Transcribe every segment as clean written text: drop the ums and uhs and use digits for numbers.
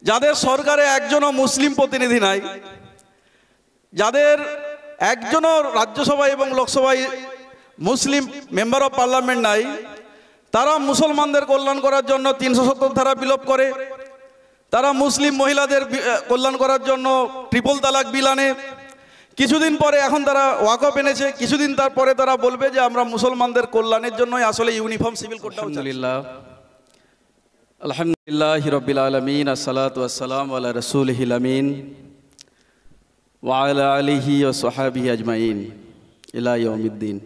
যাদের সরকারে একজনও মুসলিম প্রতিনিধি নাই, যাদের একজনও রাজ্যসভায় এবং লোকসভায় মুসলিম মেম্বার অফ পার্লামেন্ট নাই, তারা মুসলমানদের কল্যাণ করার জন্য ৩৭০ ধারা বিলোপ করে, তারা মুসলিম মহিলাদের কল্যাণ করার জন্য ট্রিপল তালাক বিল আনে। কিছুদিন পরে এখন তারা ওয়াকফ এনেছে, কিছুদিন তারপরে তারা বলবে যে আমরা মুসলমানদের কল্যাণের জন্যই আসলে ইউনিফর্ম সিভিল কোডটা। আলহামদুলিল্লাহ রাব্বিল আলামিন, আসসালাতু ওয়াসসালামু আলা রাসূলিহিল আমিন ওয়া আলা আলিহি ওয়া সাহবিহি আজমাইন ইলা ইয়াউমিদ্দিন।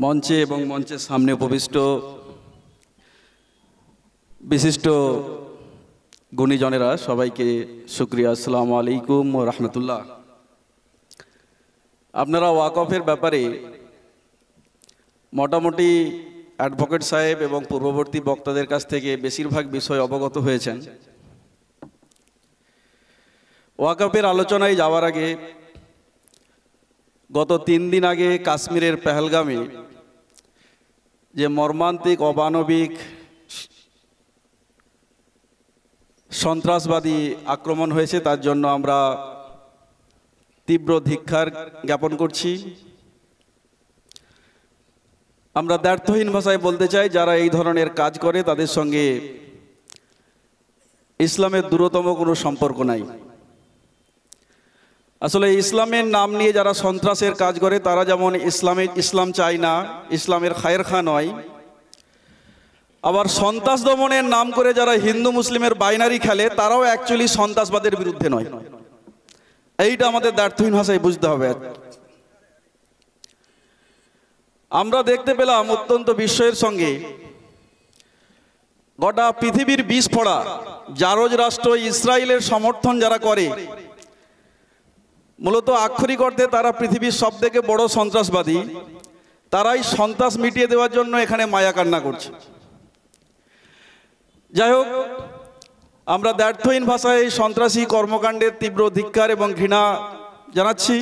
মঞ্চে এবং মঞ্চের সামনে উপবিষ্ট বিশিষ্ট গুণীজনেরা সবাইকে শুকরিয়া, আসসালামু আলাইকুম ওয়া রাহমাতুল্লাহ। আপনারা ওয়াকফের ব্যাপারে মোটামুটি অ্যাডভোকেট সাহেব এবং পূর্ববর্তী বক্তাদের কাছ থেকে বেশিরভাগ বিষয় অবগত হয়েছেন। ওয়াকফের আলোচনায় যাওয়ার আগে গত 3 দিন আগে কাশ্মীরের পেহেলগামে যে মর্মান্তিক অমানবিক সন্ত্রাসবাদী আক্রমণ হয়েছে তার জন্য আমরা তীব্র ধিক্কার জ্ঞাপন করছি। আমরা দ্ব্যর্থহীন ভাষায় বলতে চাই, যারা এই ধরনের কাজ করে তাদের সঙ্গে ইসলামের দূরতম কোনো সম্পর্ক নাই। আসলে ইসলামের নাম নিয়ে যারা সন্ত্রাসের কাজ করে তারা যেমন ইসলাম চায় না, ইসলামের খায়ের খা নয়, আবার সন্ত্রাস দমনের নাম করে যারা হিন্দু মুসলিমের বাইনারি খেলে তারাও অ্যাকচুয়ালি সন্ত্রাসবাদের বিরুদ্ধে নয়। এইটা আমাদের দ্ব্যর্থহীন ভাষায় বুঝতে হবে। আমরা দেখতে পেলাম অত্যন্ত বিস্ময়ের সঙ্গে গোটা পৃথিবীর বিষ ফোড়া জারজ রাষ্ট্র ইসরায়েলের সমর্থন যারা করে, মূলত আক্ষরিক অর্থে তারা পৃথিবীর সবথেকে বড় সন্ত্রাসবাদী, তারাই সন্ত্রাস মিটিয়ে দেওয়ার জন্য এখানে মায়া কান্না করছে। যাই হোক, আমরা দ্ব্যর্থহীন ভাষায় এই সন্ত্রাসী কর্মকাণ্ডের তীব্র ধিক্কার এবং ঘৃণা জানাচ্ছি।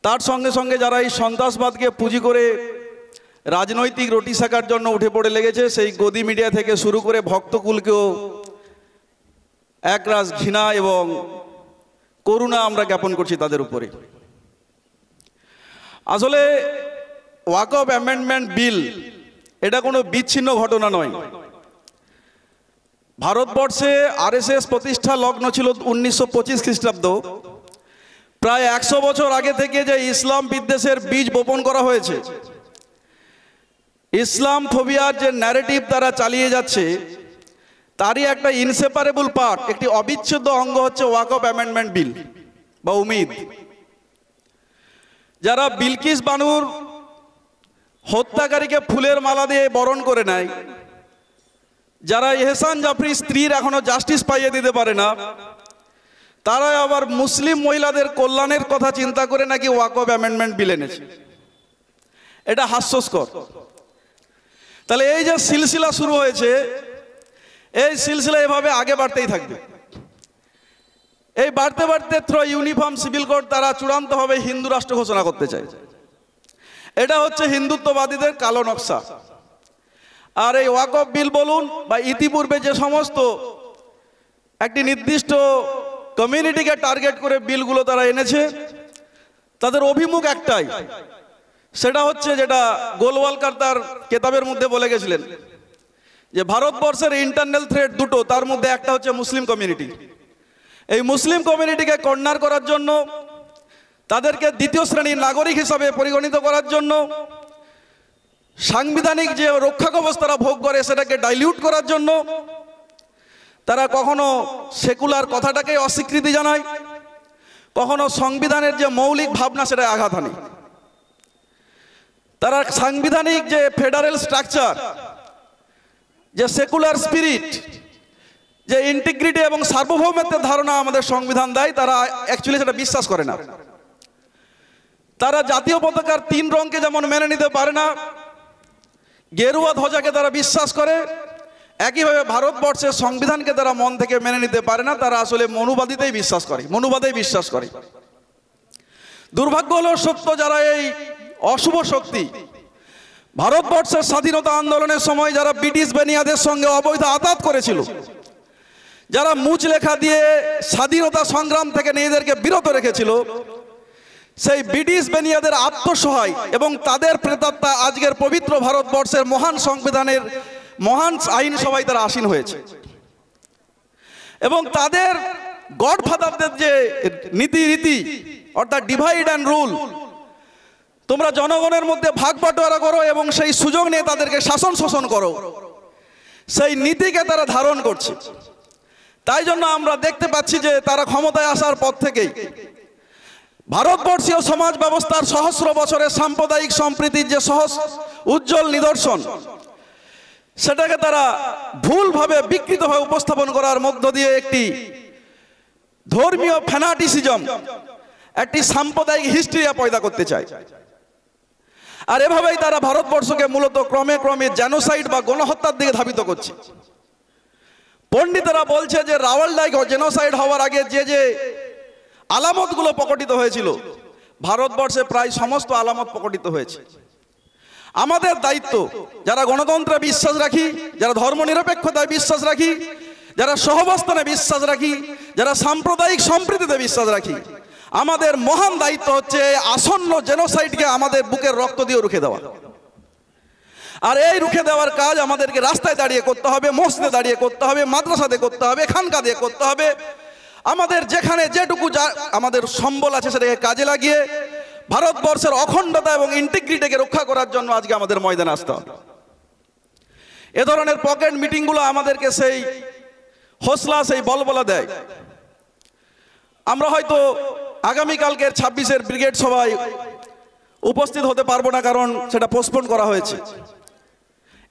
তার সঙ্গে সঙ্গে যারা এই সন্ত্রাসবাদকে পুঁজি করে রাজনৈতিক রুটি সেকার জন্য উঠে পড়ে লেগেছে, সেই গদি মিডিয়া থেকে শুরু করে ভক্তকুলকেও একরাশ ঘৃণা এবং করুণা আমরা জ্ঞাপন করছি তাদের উপরে। আসলে ওয়াকফ অ্যামেন্ডমেন্ট বিল এটা কোনো বিচ্ছিন্ন ঘটনা নয়। ভারতবর্ষে আরএসএস প্রতিষ্ঠা লগ্ন ছিল 1925 খ্রিস্টাব্দ। প্রায় 100 বছর আগে থেকে যে ইসলাম বিদ্বেষের বীজ বপন করা হয়েছে, ইসলাম ফোবিয়ার যে ন্যারেটিভ তারা চালিয়ে যাচ্ছে, তারই একটা ইনসেপারেবল পার্ট, একটি অবিচ্ছেদ্য অঙ্গ হচ্ছে ওয়াকফ অ্যামেন্ডমেন্ট বিল বা উমিদ। যারা বিলকিস বানুর হত্যাকারীকে ফুলের মালা দিয়ে বরণ করে নেয়, যারা এহসান জাফরির স্ত্রীর এখনো জাস্টিস পাইয়ে দিতে পারে না, তারা আবার মুসলিম মহিলাদের কল্যাণের কথা চিন্তা করে নাকি ওয়াকফ অ্যামেন্ডমেন্ট বিল এনেছে। এটা হাস্যস্কর। তাহলে এই যে সিলসিলা শুরু হয়েছে, এই সিলসিলা এভাবে আগে বাড়তেই থাকবে। এই বাড়তে বাড়তে থ্রু ইউনিফর্ম সিভিল কোড তারা চূড়ান্তভাবে হিন্দু রাষ্ট্র ঘোষণা করতে চায়। এটা হচ্ছে হিন্দুত্ববাদীদের কালো নকশা। আর এই ওয়াকফ বিল বলুন বা ইতিপূর্বে যে সমস্ত একটি নির্দিষ্ট কমিউনিটিকে টার্গেট করে বিলগুলো তারা এনেছে, তাদের অভিমুখ একটাই, সেটা হচ্ছে যেটা গোলওয়ালকার তার কেতাবের মধ্যে বলে গেছিলেন যে ভারতবর্ষের ইন্টারনাল থ্রেট দুটো, তার মধ্যে একটা হচ্ছে মুসলিম কমিউনিটি। এই মুসলিম কমিউনিটিকে কর্নার করার জন্য, তাদেরকে দ্বিতীয় শ্রেণীর নাগরিক হিসাবে পরিগণিত করার জন্য, সাংবিধানিক যে রক্ষা কবচ তারা ভোগ করে সেটাকে ডাইলিউট করার জন্য তারা কখনো সেকুলার কথাটাকে অস্বীকৃতি জানায়, কখনো সংবিধানের যে মৌলিক ভাবনা সেটা আঘাত হানে। তারা সাংবিধানিক যে ফেডারেল স্ট্রাকচার, যে সেকুলার স্পিরিট, যে ইন্টিগ্রিটি এবং সার্বভৌমত্বের ধারণা আমাদের সংবিধান দেয়, তারা অ্যাকচুয়ালি সেটা বিশ্বাস করে না। তারা জাতীয় পতাকার 3 রঙকে যেমন মেনে নিতে পারে না, গেরুয়া ধ্বজাকে তারা বিশ্বাস করে, একইভাবে ভারতবর্ষের সংবিধানকে তারা মন থেকে মেনে নিতে পারে না। তারা আসলে মনুবাদেই বিশ্বাস করে। দুর্ভাগ্য হলো সত্য, যারা এই অশুভ শক্তি ভারতবর্ষের স্বাধীনতা আন্দোলনের সময় যারা ব্রিটিশ বেনিয়াদের সঙ্গে অবৈধ আতাত করেছিল, যারা মুচলেখা দিয়ে স্বাধীনতা সংগ্রাম থেকে নিজেদেরকে বিরত রেখেছিল, সেই ব্রিটিশ বেনিয়াদের আত্মসহায় এবং তাদের প্রেতাত্মা আজকের পবিত্র ভারতবর্ষের মহান সংবিধানের মহান আইনসভায় তারা আসীন হয়েছে। এবং তাদের গডফাদারদের যে নীতি অর্থাৎ ডিভাইড অ্যান্ড রুল, তোমরা জনগণের মধ্যে ভাগ বাটোয়ারা করো এবং সেই সুযোগ নিয়ে তাদেরকে শাসন শোষণ করো, সেই নীতিকে তারা ধারণ করছে। তাই জন্য আমরা দেখতে পাচ্ছি যে তারা ক্ষমতায় আসার পর থেকেই ভারতবর্ষীয় সমাজ ব্যবস্থার সহস্র বছরের সাম্প্রদায়িক সম্প্রীতির যে উজ্জ্বল নিদর্শন, সেটাকে তারা ভুলভাবে বিকৃতভাবে উপস্থাপন করার মধ্য দিয়ে একটি ধর্মীয় ফ্যানাটিসিজম, একটি সাম্প্রদায়িক হিস্ট্রিয়া পয়দা করতে চায়। আর এভাবেই তারা ভারতবর্ষকে মূলত ক্রমে ক্রমে জেনোসাইড বা গণহত্যার দিকে ধাবিত করছে। পণ্ডিতেরা বলছে যে রাওয়ালডাই জেনোসাইড হওয়ার আগে যে আলামতগুলো প্রকটিত হয়েছিল, ভারতবর্ষে প্রায় সমস্ত আলামত প্রকটিত হয়েছে। আমাদের দায়িত্ব, যারা গণতন্ত্রে বিশ্বাস রাখি, যারা ধর্মনিরপেক্ষতায় বিশ্বাস রাখি, যারা সহাবস্থানে বিশ্বাস রাখি, যারা সাম্প্রদায়িক সম্প্রীতিতে বিশ্বাস রাখি, আমাদের মহান দায়িত্ব হচ্ছে আসন্ন জেনোসাইডকে আমাদের বুকের রক্ত দিয়ে রুখে দেওয়া। আর এই রুখে দেওয়ার কাজ আমাদেরকে রাস্তায় দাঁড়িয়ে করতে হবে, মসজিদে দাঁড়িয়ে করতে হবে, মাদ্রাসাতে করতে হবে, খানকা দিয়ে করতে হবে। আমাদের যেখানে যেটুকু আমাদের সম্বল আছে সেটাকে কাজে লাগিয়ে ভারতবর্ষের অখণ্ডতা এবং ইন্টিগ্রিটিকে রক্ষা করার জন্য আজকে আমাদের ময়দানে আসতে হবে। এ ধরনের পকেট মিটিংগুলো আমাদেরকে সেই হৌসলা, সেই বলবলা দেয়। আমরা হয়তো আগামীকালকের 26-এর ব্রিগেড সভায় উপস্থিত হতে পারবো না, কারণ সেটা পোস্টপোন করা হয়েছে।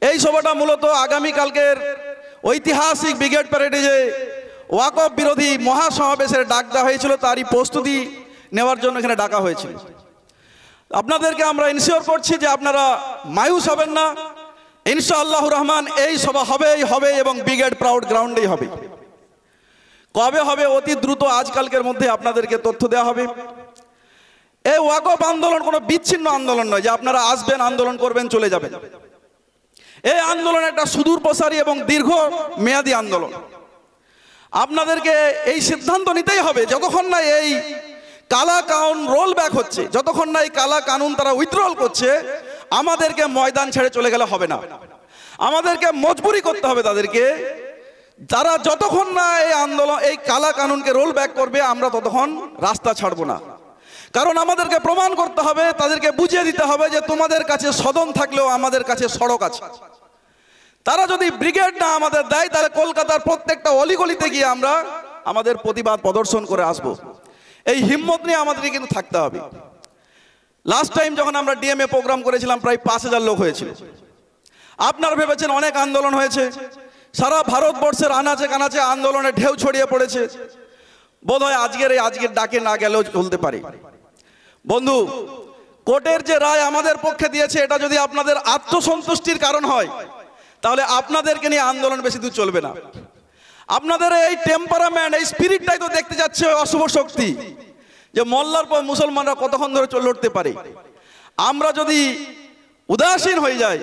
এই সভাটা মূলত আগামীকালকের ঐতিহাসিক ব্রিগেড প্যারেডে যে ওয়াকফ বিরোধী মহাসমাবেশের ডাক দেওয়া হয়েছিল, তারই প্রস্তুতি নেওয়ার জন্য এখানে ডাকা হয়েছিল। আপনাদেরকে আমরা ইনশিওর করছি যে আপনারা মায়ুস হবেন না। ইনশাআল্লাহ রহমান এই সভা হবেই হবে এবং ব্রিগেড প্রাউড গ্রাউন্ডেই হবে। কবে হবে? অতি দ্রুত, আজকালকের মধ্যে আপনাদেরকে তথ্য দেওয়া হবে। এই ওয়াকফ আন্দোলন কোনো বিচ্ছিন্ন আন্দোলন নয় যে আপনারা আসবেন, আন্দোলন করবেন, চলে যাবেন। এই আন্দোলন একটা সুদূর প্রসারী এবং দীর্ঘ মেয়াদী আন্দোলন। আপনাদেরকে এই সিদ্ধান্ত নিতেই হবে, যতক্ষণ না এই কালা কানুন রোল ব্যাক হচ্ছে, যতক্ষণ না এই কালা কানুন তারা উইথড্রল করছে, আমাদেরকে ময়দান ছেড়ে চলে গেলে হবে না। আমাদেরকে মজবুরি করতে হবে তাদেরকে। তারা যতক্ষণ না এই আন্দোলন, এই কালা কানুনকে রোল ব্যাক করবে, আমরা ততক্ষণ রাস্তা ছাড়বো না। কারণ আমাদেরকে প্রমাণ করতে হবে, তাদেরকে বুঝিয়ে দিতে হবে যে তোমাদের কাছে সদন থাকলেও আমাদের কাছে সড়ক আছে। তারা যদি ব্রিগেড না আমাদের দেয়, তাহলে কলকাতার প্রত্যেকটা অলিগলিতে গিয়ে আমরা আমাদের প্রতিবাদ প্রদর্শন করে আসব। এই হিম্মত নিয়ে আমাদেরকে কিন্তু থাকতে হবে। লাস্ট টাইম যখন আমরা ডিএমএ প্রোগ্রাম করেছিলাম, প্রায় 5,000 লোক হয়েছিল। আপনারা ভেবেছেন অনেক আন্দোলন হয়েছে, সারা ভারতবর্ষের আনাচে কানাচে আন্দোলনের ঢেউ ছড়িয়ে পড়েছে। বোধহয় আজকের ডাকে না গেলেও চলতে পারে। বন্ধু, কোর্টের যে রায় আমাদের পক্ষে দিয়েছে, এটা যদি আপনাদের আত্মসন্তুষ্টির কারণ হয়, তাহলে আপনাদেরকে নিয়ে আন্দোলন বেশি দূর চলবে না। আপনাদের এই টেম্পারামেন্ট, এই স্পিরিটটাই তো দেখতে যাচ্ছে অশুভ শক্তি, যে মোল্লার পর মুসলমানরা কতক্ষণ ধরে লড়তে পারে। আমরা যদি উদাসীন হয়ে যাই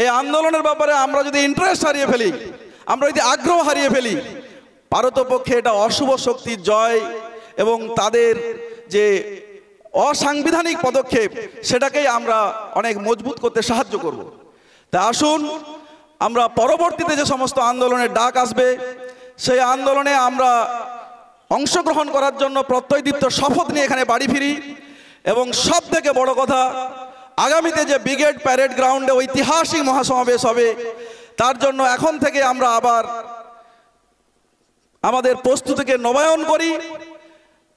এই আন্দোলনের ব্যাপারে, আমরা যদি ইন্টারেস্ট হারিয়ে ফেলি, আমরা যদি আগ্রহ হারিয়ে ফেলি, পারতপক্ষে এটা অশুভ শক্তির জয় এবং তাদের যে অসাংবিধানিক পদক্ষেপ, সেটাকেই আমরা অনেক মজবুত করতে সাহায্য করব। তা আসুন, আমরা পরবর্তীতে যে সমস্ত আন্দোলনের ডাক আসবে, সেই আন্দোলনে আমরা অংশগ্রহণ করার জন্য প্রত্যয়দীপ্ত শপথ নিয়ে এখানে বাড়ি ফিরি। এবং সব থেকে বড় কথা, আগামীতে যে ব্রিগেড প্যারেড গ্রাউন্ডে ঐতিহাসিক মহাসমাবেশ হবে, তার জন্য এখন থেকে আমরা আবার আমাদের প্রস্তুতিকে নবায়ন করি।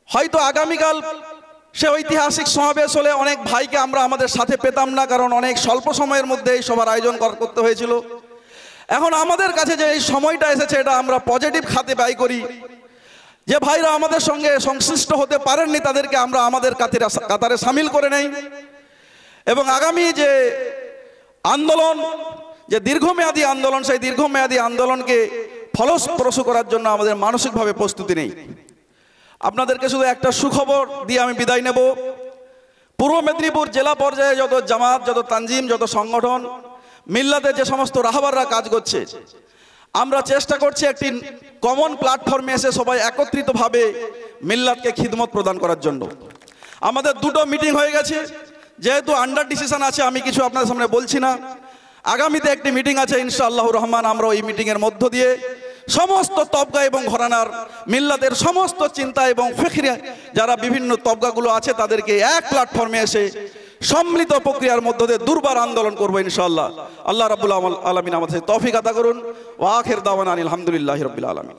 হয়তো আগামীকাল সে ঐতিহাসিক সমাবেশ হলে অনেক ভাইকে আমরা আমাদের সাথে পেতাম না, কারণ অনেক স্বল্প সময়ের মধ্যে এই সবার আয়োজন করতে হয়েছিল। এখন আমাদের কাছে যে এই সময়টা এসেছে, এটা আমরা পজিটিভ খাতে ব্যয় করি। যে ভাইরা আমাদের সঙ্গে সংশ্লিষ্ট হতে পারেননি, তাদেরকে আমরা আমাদের কাতারে সামিল করে নেই। এবং আগামী যে আন্দোলন, যে দীর্ঘমেয়াদী আন্দোলন, সেই দীর্ঘমেয়াদী আন্দোলনকে ফলপ্রসূ করার জন্য আমাদের মানসিকভাবে প্রস্তুতি নেই। আপনাদেরকে শুধু একটা সুখবর দিয়ে আমি বিদায় নেব। পূর্ব মেদিনীপুর জেলা পর্যায়ে যত জামাত, যত তানজিম, যত সংগঠন, মিল্লাতের যে সমস্ত রাহবাররা কাজ করছে, আমরা চেষ্টা করছি একটি কমন প্ল্যাটফর্মে এসে সবাই একত্রিতভাবে মিল্লাতকে খিদমত প্রদান করার জন্য। আমাদের দুটো মিটিং হয়ে গেছে, যেহেতু আন্ডার ডিসিশন আছে আমি কিছু আপনাদের সামনে বলছি না। আগামীতে একটি মিটিং আছে ইনশাআল্লাহুর রহমান। আমরা ওই মিটিংয়ের মধ্য দিয়ে সমস্ত তবকা এবং ঘরানার মিল্লাতের সমস্ত চিন্তা এবং ফিকরে যারা বিভিন্ন তবকাগুলো আছে তাদেরকে এক প্ল্যাটফর্মে এসে সম্মিলিত প্রক্রিয়ার মধ্য দিয়ে দুর্বার আন্দোলন করবো ইনশাআল্লাহ। আল্লাহ রাব্বুল আলামিন আমাদের তৌফিক আতা করুন। ওয়া আখির দাওয়ানা আলহামদুলিল্লাহি রাব্বিল আলামিন।